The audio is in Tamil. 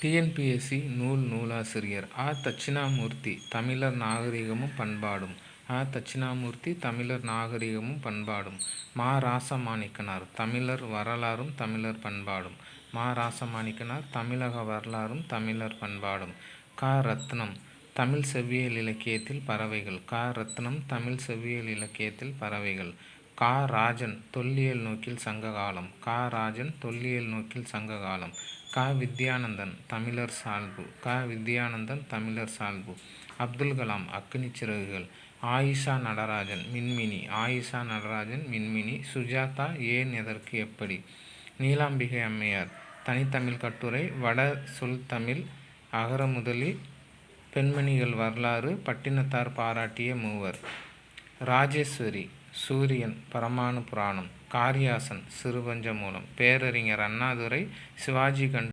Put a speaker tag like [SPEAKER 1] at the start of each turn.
[SPEAKER 1] டிஎன்பிஎஸ்சி நூலாசிரியர் தட்சிணாமூர்த்தி. தமிழர் நாகரிகமும் பண்பாடும். தட்சிணாமூர்த்தி. தமிழர் நாகரிகமும் பண்பாடும். ராசமாணிக்கனார். தமிழர் வரலாறும் தமிழர் பண்பாடும். ராசமாணிக்கனார். தமிழக வரலாறும் தமிழர் பண்பாடும். ரத்னம். தமிழ் செவ்வியல் இலக்கியத்தில் பறவைகள். ரத்னம். தமிழ் செவ்வியல் இலக்கியத்தில் பறவைகள். ராஜன். தொல்லியல் நோக்கில் சங்ககாலம். ராஜன். தொல்லியல் நோக்கில் சங்ககாலம். வித்யானந்தன். தமிழர் சால்பு. வித்யானந்தன். தமிழர் சால்பு. அப்துல் கலாம். அக்கினிச் சிறகுகள். ஆயிஷா நடராஜன். மின்மினி. ஆயிஷா நடராஜன். மின்மினி. சுஜாதா. ஏன், எதற்கு, எப்படி. நீலாம்பிகை அம்மையார். தனித்தமிழ் கட்டுரை. வட சொல் தமிழ் அகரமுதலி. பெண்மணிகள் வரலாறு. பட்டினத்தார் பாராட்டிய மூவர். ராஜேஸ்வரி. சூரியன். பரமானு புராணம். காரியாசன். சிறுபஞ்ச மூலம். பேரறிஞர் அண்ணாதுரை. சிவாஜி கண்